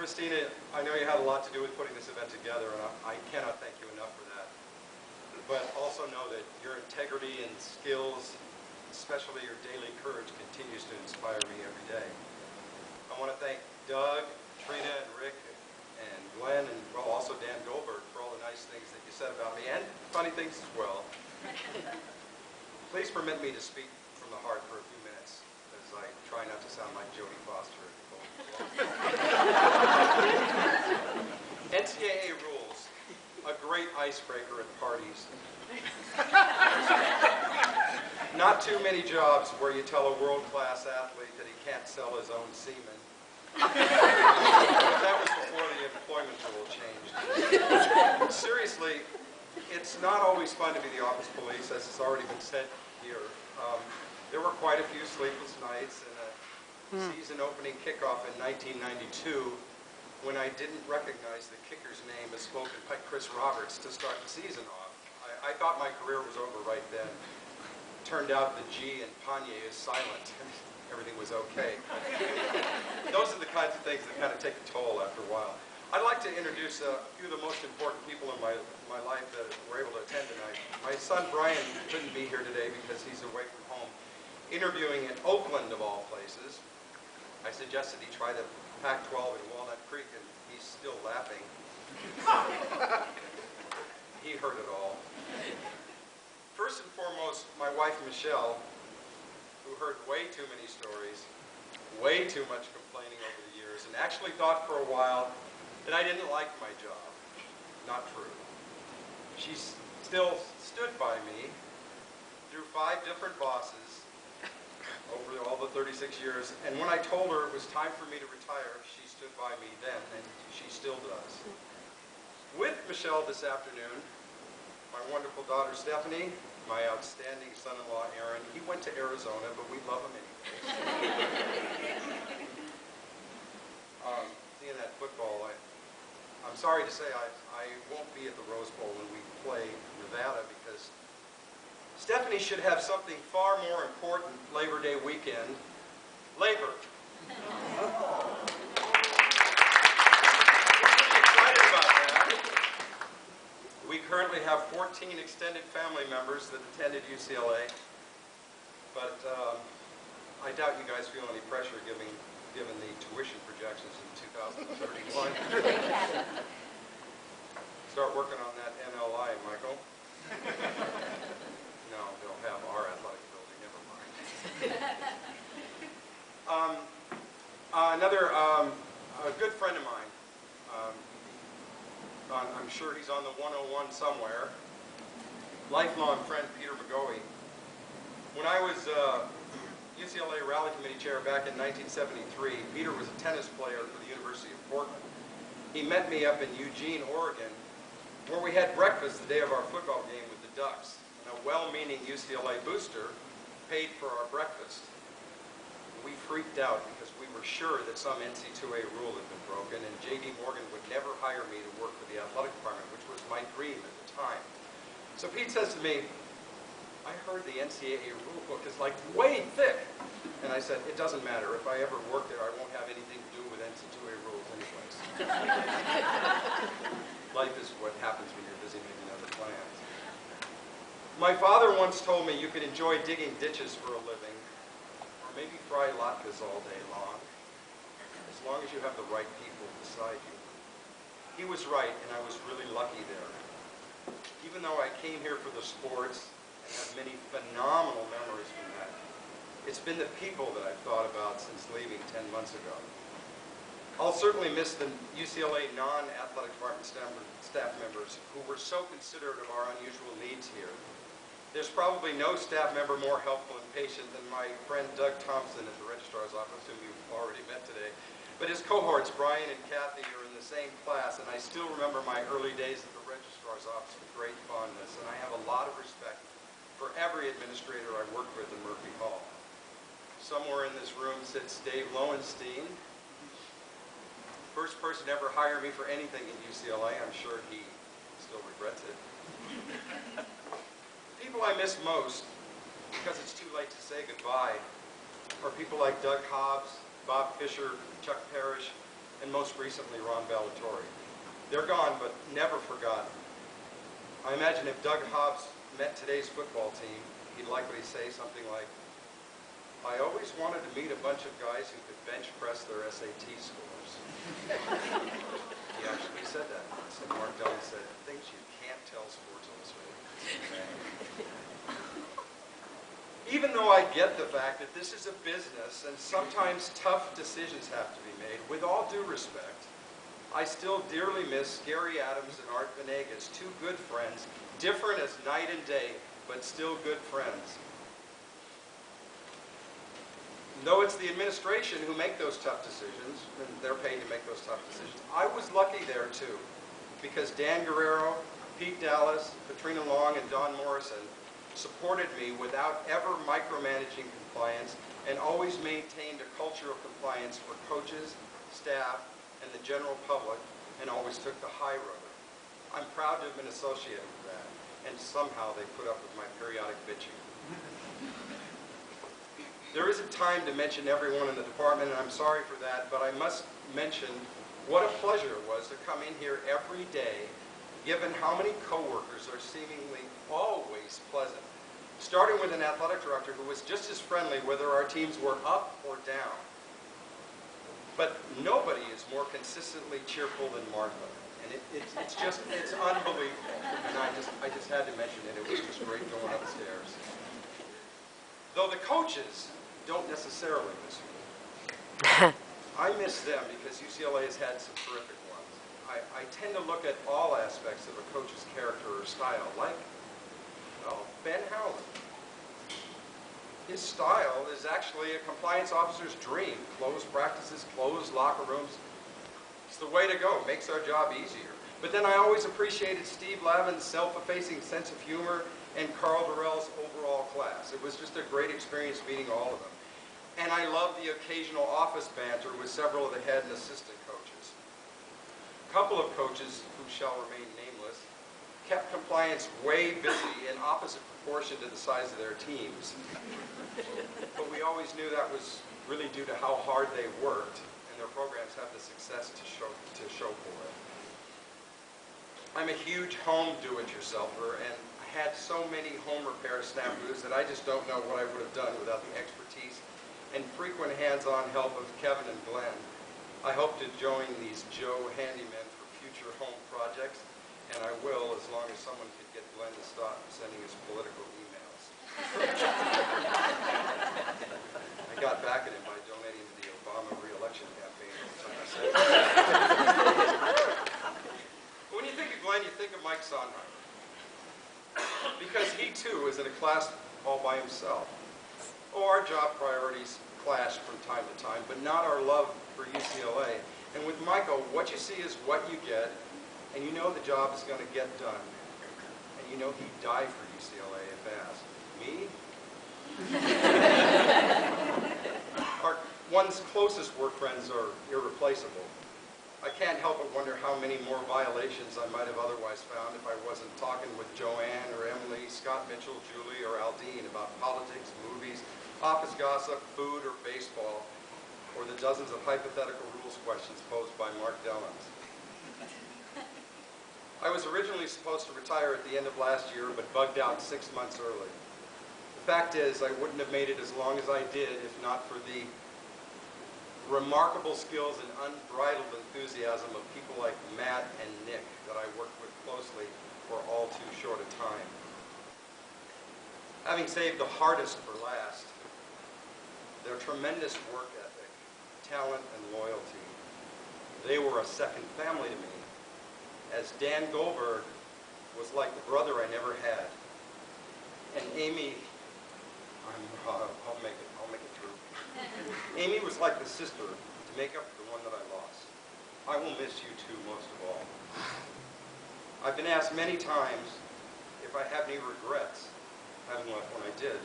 Christina, I know you had a lot to do with putting this event together, and I cannot thank you enough for that. But also know that your integrity and skills, especially your daily courage, continues to inspire me every day. I want to thank Doug, Trina, and Rick, and Glenn, and well, also Dan Goldberg for all the nice things that you said about me, and funny things as well. Please permit me to speak from the heart for a few minutes, as I try not to sound like Jodie Foster. NCAA rules, a great icebreaker at parties. Not too many jobs where you tell a world-class athlete that he can't sell his own semen. That was before the employment rule changed. Seriously, it's not always fun to be the office police, as has already been said here. There were quite a few sleepless nights and a season opening kickoff in 1992 when I didn't recognize the kicker's name as spoken by Chris Roberts to start the season off. I thought my career was over right then. Turned out the G in Panye is silent. Everything was okay. Those are the kinds of things that kind of take a toll after a while. I'd like to introduce a few of the most important people in my life that were able to attend tonight. My son Brian couldn't be here today because he's away from home, interviewing in Oakland of all places. I suggested he try the Pac-12 in Walnut Creek, and he's still laughing. He heard it all. First and foremost, my wife Michelle, who heard way too many stories, way too much complaining over the years, and actually thought for a while that I didn't like my job. Not true. She still stood by me through 5 different bosses over all the 36 years, and when I told her it was time for me to retire, she stood by me then, and she still does. With Michelle this afternoon, my wonderful daughter Stephanie, my outstanding son-in-law Aaron. He went to Arizona, but we love him anyway. Seeing that football, I'm sorry to say I won't be at the Rose Bowl when we play Nevada because Stephanie should have something far more important Labor Day weekend, labor. We currently have 14 extended family members that attended UCLA, but I doubt you guys feel any pressure given the tuition projections in 2031. Start working on that NLI, Michael. No, they'll have our athletic building, never mind. Another a good friend of mine, I'm sure he's on the 101 somewhere. Lifelong friend Peter McGoey. When I was UCLA Rally Committee Chair back in 1973, Peter was a tennis player for the University of Portland. He met me up in Eugene, Oregon, where we had breakfast the day of our football game with the Ducks. And a well-meaning UCLA booster paid for our breakfast. We freaked out because we were sure that some NC2A rule had been broken, and J.D. Morgan would never hire me to work for the athletic department, which was my dream at the time. So Pete says to me, I heard the NCAA rule book is like way thick. And I said, it doesn't matter. If I ever work there, I won't have anything to do with NC2A rules anyways. Life is what happens when you're busy making other plans. My father once told me you could enjoy digging ditches for a living, maybe fry latkes all day long, as long as you have the right people beside you. He was right, and I was really lucky there. Even though I came here for the sports and have many phenomenal memories from that, it's been the people that I've thought about since leaving 10 months ago. I'll certainly miss the UCLA non-athletic department staff members who were so considerate of our unusual needs here. There's probably no staff member more helpful and patient than my friend Doug Thompson at the registrar's office, whom you've already met today. But his cohorts, Brian and Kathy, are in the same class, and I still remember my early days at the registrar's office with great fondness, and I have a lot of respect for every administrator I worked with in Murphy Hall. Somewhere in this room sits Dave Lowenstein. First person to ever hire me for anything at UCLA. I'm sure he still regrets it. People I miss most, because it's too late to say goodbye, are people like Doug Hobbs, Bob Fisher, Chuck Parrish, and most recently Ron Ballatore. They're gone, but never forgotten. I imagine if Doug Hobbs met today's football team, he'd likely say something like, "I always wanted to meet a bunch of guys who could bench press their SAT scores." He actually said that. So Mark Dillon said, "Things you can't tell Sports Illustrated." Even though I get the fact that this is a business and sometimes tough decisions have to be made, with all due respect, I still dearly miss Gary Adams and Art Venegas, two good friends, different as night and day, but still good friends. Though it's the administration who make those tough decisions, and they're paid to make those tough decisions, I was lucky there too, because Dan Guerrero, Pete Dallas, Katrina Long, and Don Morrison supported me without ever micromanaging compliance and always maintained a culture of compliance for coaches, staff, and the general public, and always took the high road. I'm proud to have been associated with that, and somehow they put up with my periodic bitching. There isn't time to mention everyone in the department, and I'm sorry for that, but I must mention what a pleasure it was to come in here every day, given how many coworkers are seemingly always pleasant, starting with an athletic director who was just as friendly whether our teams were up or down. But nobody is more consistently cheerful than Martha, and it's unbelievable. And I just had to mention it. It was just great going upstairs. Though the coaches don't necessarily miss me. I miss them because UCLA has had some terrific ones. I tend to look at all aspects of a coach's character or style, like, well, Ben Howland. His style is actually a compliance officer's dream. Closed practices, closed locker rooms. It's the way to go. Makes our job easier. But then I always appreciated Steve Lavin's self-effacing sense of humor and Carl Durrell's overall class. It was just a great experience meeting all of them. And I loved the occasional office banter with several of the head and assistant coaches. A couple of coaches, who shall remain nameless, kept compliance way busy in opposite proportion to the size of their teams. But we always knew that was really due to how hard they worked, and their programs have the success to show for it. I'm a huge home do-it-yourselfer, and I had so many home repair snafus that I just don't know what I would have done without the expertise and frequent hands-on help of Kevin and Glenn. I hope to join these Joe handymen for future home projects, and I will as long as someone could get Glenn to stop sending his political emails. I got back at him by donating to the Obama re-election campaign every time I said it. When you think of Glenn, you think of Mike Sondheim, because he too is in a class all by himself. Oh, our job priorities clashed from time to time, but not our love for UCLA. And with Michael, what you see is what you get, and you know the job is going to get done. And you know he'd die for UCLA if asked. Me? One's closest work friends are irreplaceable. I can't help but wonder how many more violations I might have otherwise found if I wasn't talking with Joanne or Emily, Scott Mitchell, Julie, or Aldine about politics, movies, office gossip, food, or baseball, or the dozens of hypothetical rules questions posed by Mark Dellins. I was originally supposed to retire at the end of last year, but bugged out 6 months early. The fact is, I wouldn't have made it as long as I did if not for the remarkable skills and unbridled enthusiasm of people like Matt and Nick that I worked with closely for all too short a time. Having saved the hardest for last, their tremendous work ethic, talent, and loyalty, they were a second family to me, as Dan Goldberg was like the brother I never had. And Amy, I'll make it through. Amy was like the sister to make up for the one that I lost. I will miss you two most of all. I've been asked many times if I have any regrets having left when I did.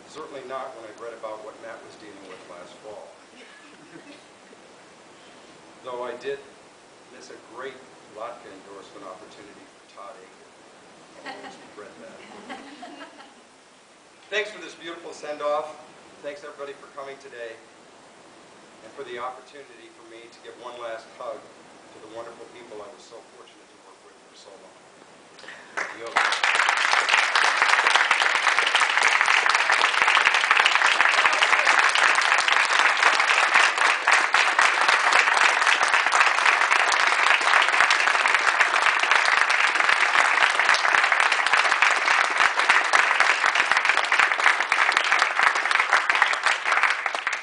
Certainly not when I read about what Matt was dealing with last fall. Though I did miss a great vodka endorsement opportunity for Todd Aiken. I'll always regret that. Thanks for this beautiful send-off. Thanks everybody for coming today. and for the opportunity for me to give one last hug to the wonderful people I was so fortunate to work with for so long.